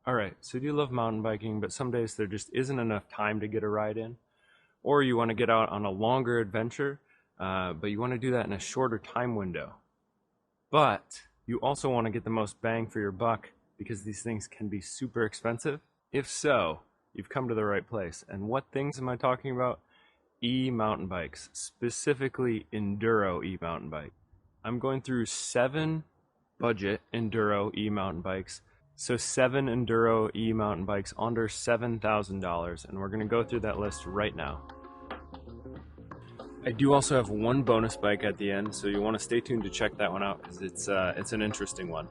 Alright, so do you love mountain biking, but some days there just isn't enough time to get a ride in? Or you want to get out on a longer adventure, but you want to do that in a shorter time window. But you also want to get the most bang for your buck because these things can be super expensive? If so, you've come to the right place. And what things am I talking about? E-mountain bikes, specifically Enduro e-mountain bike. I'm going through 7 budget Enduro e-mountain bikes. So 7 Enduro e-mountain bikes under $7,000, and we're going to go through that list right now. I do also have one bonus bike at the end, so you want to stay tuned to check that one out because it's an interesting one.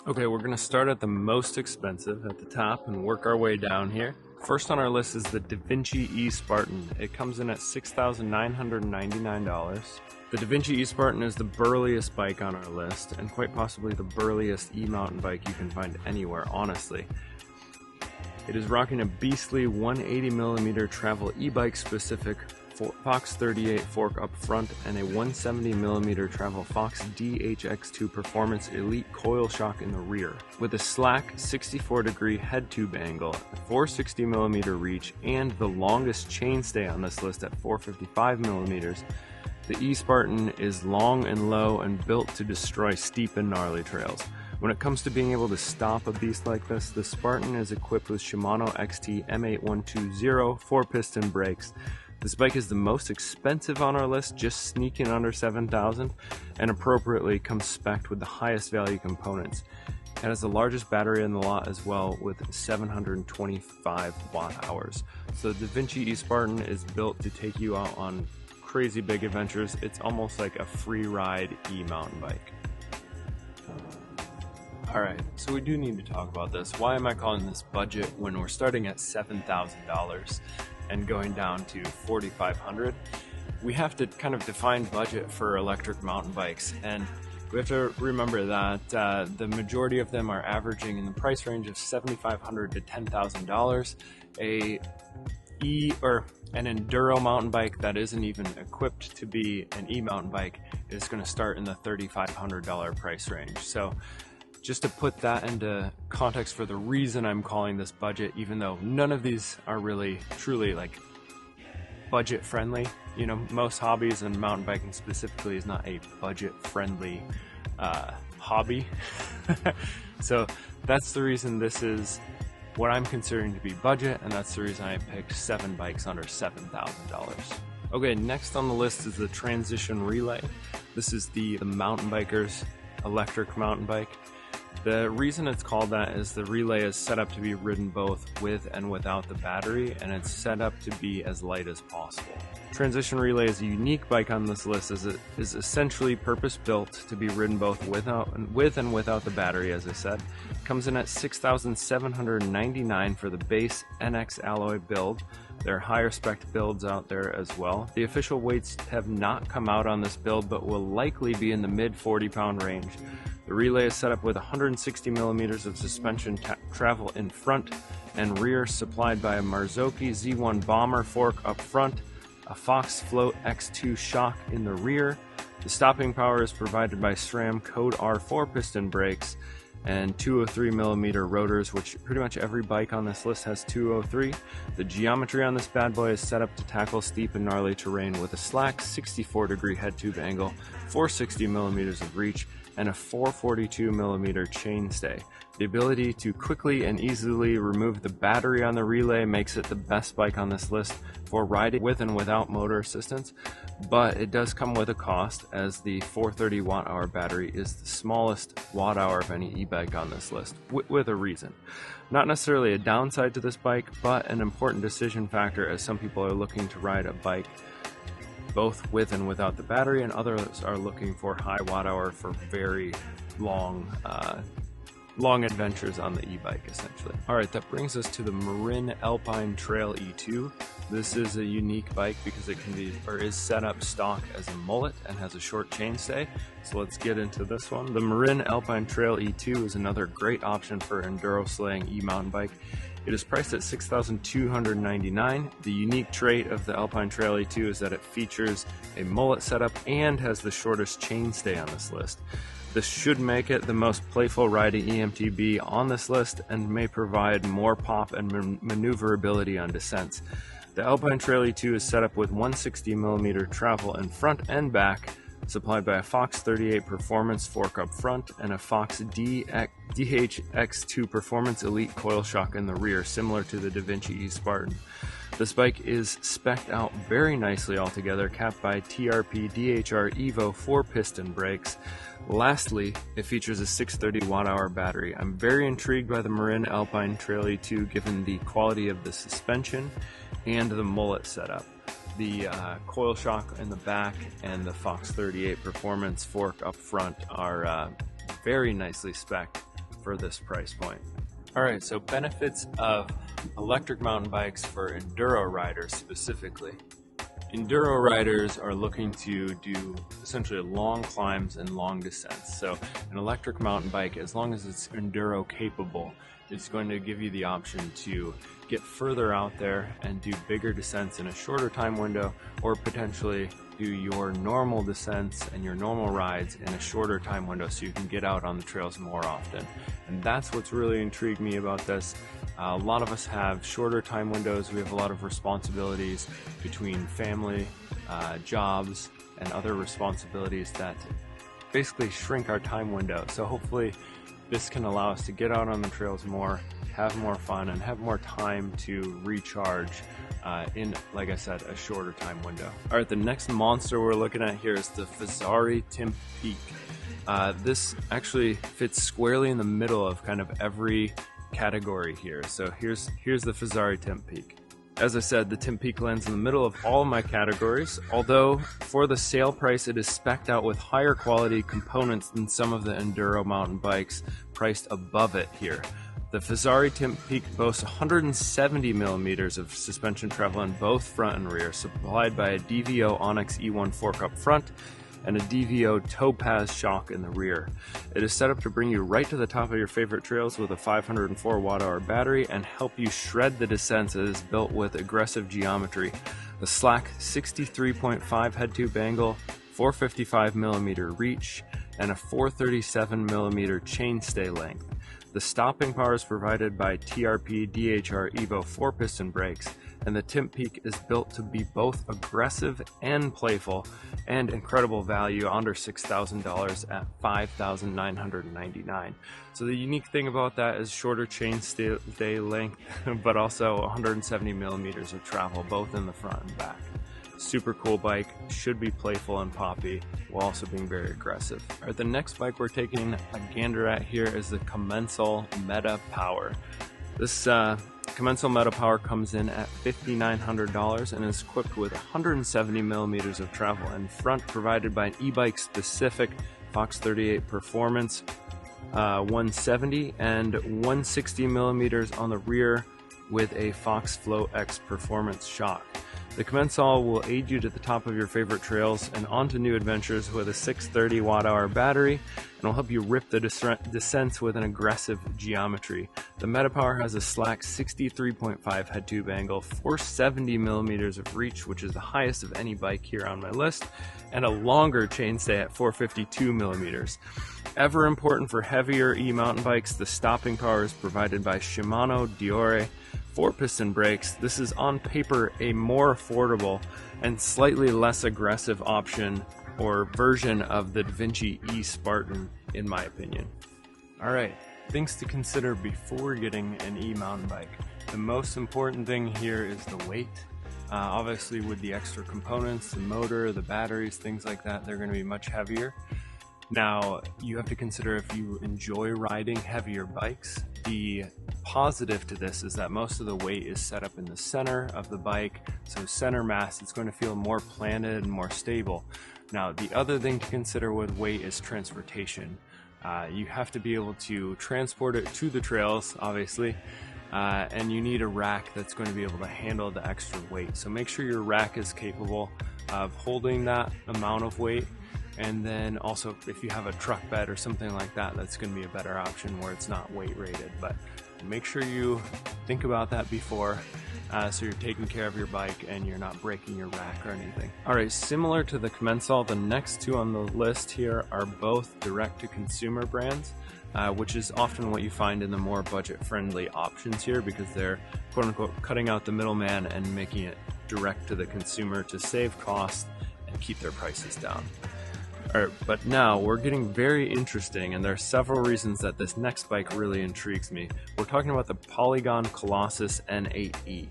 Okay, we're going to start at the most expensive at the top and work our way down here. First on our list is the Devinci E-Spartan. It comes in at $6,999. The Devinci E-Spartan is the burliest bike on our list, and quite possibly the burliest e-mountain bike you can find anywhere, honestly. It is rocking a beastly 180mm travel e-bike specific Fox 38 fork up front and a 170mm travel Fox DHX2 Performance Elite coil shock in the rear. With a slack 64-degree head tube angle, a 460mm reach, and the longest chainstay on this list at 455mm, the E-Spartan is long and low and built to destroy steep and gnarly trails. When it comes to being able to stop a beast like this, the Spartan is equipped with Shimano XT M8120 4-piston brakes. This bike is the most expensive on our list, just sneaking under $7,000, and appropriately comes spec'd with the highest value components. It has the largest battery in the lot as well, with 725 watt-hours. So the Devinci E-Spartan is built to take you out on crazy big adventures. It's almost like a free ride e-mountain bike. Alright, so we do need to talk about this. Why am I calling this budget when we're starting at $7,000 and going down to $4,500? We have to kind of define budget for electric mountain bikes, and we have to remember that the majority of them are averaging in the price range of $7,500 to $10,000. An Enduro mountain bike that isn't even equipped to be an e-mountain bike is going to start in the $3,500 price range. So just to put that into context for the reason I'm calling this budget, even though none of these are really truly like budget friendly. You know, most hobbies, and mountain biking specifically is not a budget friendly hobby. So that's the reason this is what I'm considering to be budget, and that's the reason I picked 7 bikes under $7,000. Okay, next on the list is the Transition Relay. This is the mountain biker's electric mountain bike. The reason it's called that is the relay is set up to be ridden both with and without the battery, and it's set up to be as light as possible. Transition Relay is a unique bike on this list as it is essentially purpose-built to be ridden both with and without the battery, as I said. It comes in at $6,799 for the base NX alloy build. There are higher spec builds out there as well. The official weights have not come out on this build, but will likely be in the mid 40-pound range. The relay is set up with 160mm of suspension travel in front and rear, supplied by a Marzocchi Z1 Bomber fork up front, a Fox Float X2 shock in the rear. The stopping power is provided by SRAM Code R 4-piston brakes and 203mm rotors, which pretty much every bike on this list has 203. The geometry on this bad boy is set up to tackle steep and gnarly terrain with a slack 64-degree head tube angle, 460mm of reach, and a 442mm chainstay. The ability to quickly and easily remove the battery on the relay makes it the best bike on this list for riding with and without motor assistance, but it does come with a cost, as the 430 watt-hour battery is the smallest watt-hour of any e-bike on this list, with a reason. Not necessarily a downside to this bike, but an important decision factor, as some people are looking to ride a bike both with and without the battery, and others are looking for high watt-hour for very long adventures on the e-bike, essentially. Alright, that brings us to the Marin Alpine Trail E2. This is a unique bike because it can be, or is set up stock as a mullet and has a short chainstay. So let's get into this one. The Marin Alpine Trail E2 is another great option for enduro slaying e-mountain bike. It is priced at $6,299. The unique trait of the Alpine Trail E2 is that it features a mullet setup and has the shortest chainstay on this list. This should make it the most playful riding EMTB on this list and may provide more pop and maneuverability on descents. The Alpine Trail E2 is set up with 160mm travel in front and back, supplied by a Fox 38 Performance fork up front and a Fox DHX2 Performance Elite coil shock in the rear, similar to the Devinci E-Spartan. This bike is spec'd out very nicely altogether, capped by TRP DHR Evo 4-piston brakes. Lastly, it features a 630 watt-hour battery. I'm very intrigued by the Marin Alpine Trail E2 given the quality of the suspension and the mullet setup. The coil shock in the back and the Fox 38 Performance fork up front are very nicely spec'd for this price point. Alright, so benefits of electric mountain bikes for enduro riders specifically. Enduro riders are looking to do essentially long climbs and long descents. So an electric mountain bike, as long as it's enduro capable, is going to give you the option to get further out there and do bigger descents in a shorter time window, or potentially do your normal descents and your normal rides in a shorter time window so you can get out on the trails more often. And that's what's really intrigued me about this. A lot of us have shorter time windows. We have a lot of responsibilities between family, jobs, and other responsibilities that basically shrink our time window. So hopefully this can allow us to get out on the trails more, have more fun, and have more time to recharge in, like I said, a shorter time window. Alright, the next monster we're looking at here is the Fezzari Timp Peak. This actually fits squarely in the middle of kind of every category here. So here's the Fezzari Timp Peak. As I said, the Timp Peak lands in the middle of all of my categories, although for the sale price it is spec'd out with higher quality components than some of the enduro mountain bikes priced above it here. The Fezzari Timp Peak boasts 170mm of suspension travel in both front and rear, supplied by a DVO Onyx E1 fork up front and a DVO Topaz shock in the rear. It is set up to bring you right to the top of your favorite trails with a 504 watt-hour battery and help you shred the descents. It is built with aggressive geometry. The slack 63.5 head tube angle, 455mm reach, and a 437mm chainstay length. The stopping power is provided by TRP DHR Evo 4-piston brakes, and the Timp Peak is built to be both aggressive and playful, and incredible value under $6,000 at $5,999. So the unique thing about that is shorter chainstay length, but also 170mm of travel, both in the front and back. Super cool bike, should be playful and poppy, while also being very aggressive. Alright, the next bike we're taking a gander at here is the Commencal Meta Power. This Commencal Meta Power comes in at $5,900 and is equipped with 170mm of travel in front, provided by an e-bike specific Fox 38 Performance 170 and 160mm on the rear with a Fox Flow X Performance shock. The Commencal will aid you to the top of your favorite trails and onto new adventures with a 630 watt-hour battery, and will help you rip the descents with an aggressive geometry. The Metapower has a slack 63.5 head tube angle, 470mm of reach, which is the highest of any bike here on my list, and a longer chainstay at 452mm. Ever important for heavier e-mountain bikes, the stopping power is provided by Shimano Diore 4-piston brakes. This is on paper a more affordable and slightly less aggressive option or version of the Devinci E-Spartan, in my opinion. Alright, things to consider before getting an e-mountain bike. The most important thing here is the weight. Obviously with the extra components, the motor, the batteries, things like that, they're going to be much heavier. Now, you have to consider if you enjoy riding heavier bikes. The positive to this is that most of the weight is set up in the center of the bike, so center mass, it's going to feel more planted and more stable. Now, the other thing to consider with weight is transportation. You have to be able to transport it to the trails, obviously, and you need a rack that's going to be able to handle the extra weight. So make sure your rack is capable of holding that amount of weight. And then also, if you have a truck bed or something like that, that's going to be a better option where it's not weight rated. But make sure you think about that before. so you're taking care of your bike and you're not breaking your rack or anything. Alright, similar to the Commencal, the next two on the list here are both direct-to-consumer brands, which is often what you find in the more budget-friendly options here, because they're quote-unquote cutting out the middleman and making it direct to the consumer to save costs and keep their prices down. Alright, but now we're getting very interesting, and there are several reasons that this next bike really intrigues me. We're talking about the Polygon Collosus N8E.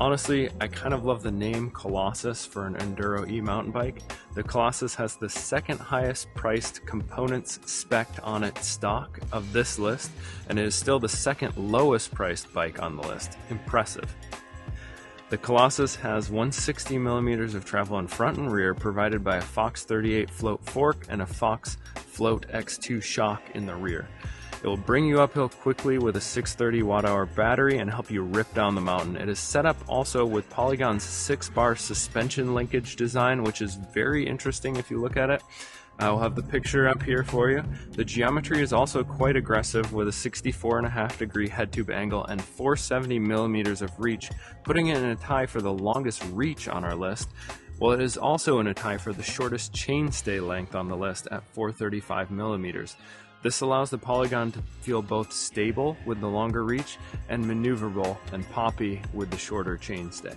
Honestly, I kind of love the name Collosus for an Enduro E-mountain bike. The Collosus has the second highest priced components spec'd on its stock of this list, and it is still the second lowest priced bike on the list. Impressive. The Collosus has 160mm of travel in front and rear, provided by a Fox 38 float fork and a Fox Float X2 shock in the rear. It will bring you uphill quickly with a 630 watt-hour battery and help you rip down the mountain. It is set up also with Polygon's 6-bar suspension linkage design, which is very interesting if you look at it. I'll have the picture up here for you. The geometry is also quite aggressive, with a 64.5 degree head tube angle and 470mm of reach, putting it in a tie for the longest reach on our list, while it is also in a tie for the shortest chainstay length on the list at 435mm. This allows the Polygon to feel both stable with the longer reach and maneuverable and poppy with the shorter chainstay.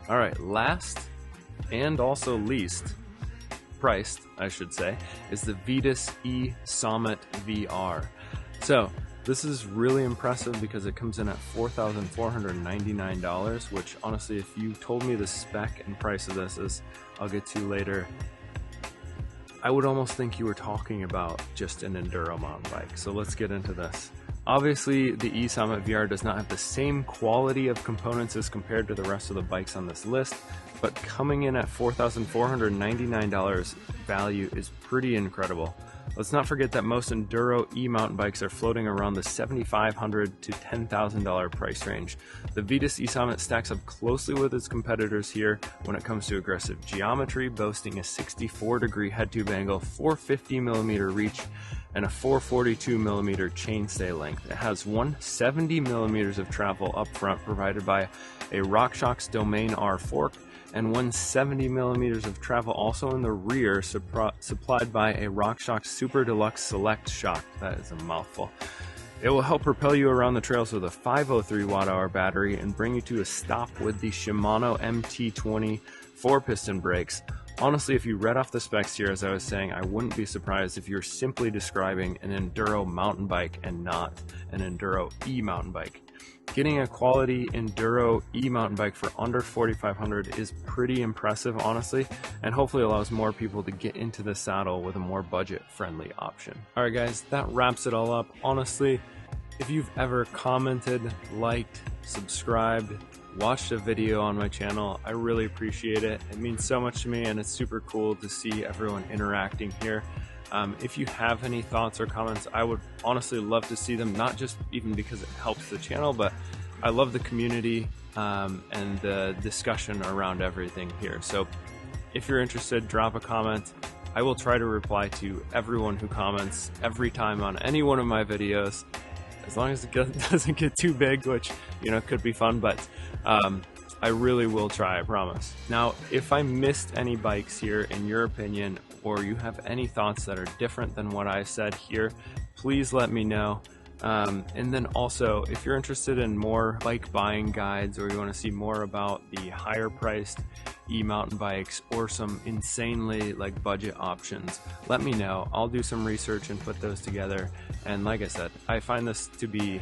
Alright, last and also least priced, I should say, is the Vitus E-Sommet VR. So this is really impressive because it comes in at $4,499, which honestly, if you told me the spec and price of this, as I'll get to later, I would almost think you were talking about just an Enduro mountain bike. So let's get into this. Obviously, the E-Sommet VR does not have the same quality of components as compared to the rest of the bikes on this list, but coming in at $4,499 value is pretty incredible. Let's not forget that most Enduro e-mountain bikes are floating around the $7,500 to $10,000 price range. The Vitus E-Sommet stacks up closely with its competitors here when it comes to aggressive geometry, boasting a 64 degree head tube angle, 450mm reach, and a 442mm chainstay length. It has 170mm of travel up front, provided by a RockShox Domain R fork, and 170mm of travel also in the rear, supplied by a RockShox Super Deluxe Select shock. That is a mouthful. It will help propel you around the trails with a 503 watt-hour battery and bring you to a stop with the Shimano MT20 4-piston brakes. Honestly, if you read off the specs here, as I was saying, I wouldn't be surprised if you're simply describing an Enduro mountain bike and not an Enduro e-mountain bike. Getting a quality Enduro e-mountain bike for under $4,500 is pretty impressive, honestly, and hopefully allows more people to get into the saddle with a more budget-friendly option. Alright guys, that wraps it all up. Honestly, if you've ever commented, liked, subscribed, watched a video on my channel, I really appreciate it. It means so much to me, and it's super cool to see everyone interacting here. If you have any thoughts or comments, I would honestly love to see them, not just even because it helps the channel, but I love the community and the discussion around everything here. So if you're interested, drop a comment. I will try to reply to everyone who comments every time on any one of my videos, as long as it doesn't get too big, which, you know, could be fun, but I really will try, I promise. Now, if I missed any bikes here, in your opinion, or you have any thoughts that are different than what I said here, please let me know. And then also, if you're interested in more bike buying guides, or you want to see more about the higher priced e-mountain bikes or some insanely budget options, let me know. I'll do some research and put those together. And like I said, I find this to be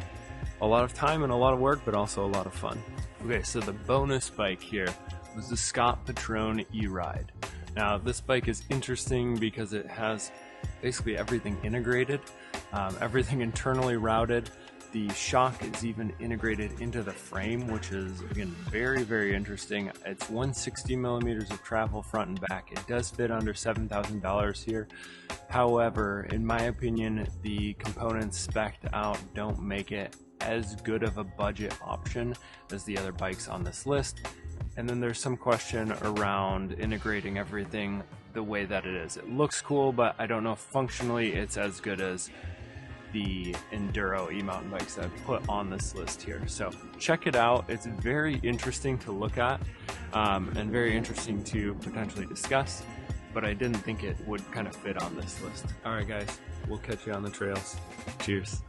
a lot of time and a lot of work, but also a lot of fun. Okay, so the bonus bike here was the Scott Patrone E-Ride. Now, this bike is interesting because it has basically everything integrated, everything internally routed. The shock is even integrated into the frame, which is, again, very, very interesting. It's 160mm of travel front and back. It does fit under $7,000 here. However, in my opinion, the components spec'd out don't make it as good of a budget option as the other bikes on this list. And then there's some question around integrating everything the way that it is. It looks cool, but I don't know if functionally it's as good as the Enduro e-mountain bikes that I've put on this list here. So check it out. It's very interesting to look at and very interesting to potentially discuss, but I didn't think it would kind of fit on this list. All right, guys, we'll catch you on the trails. Cheers.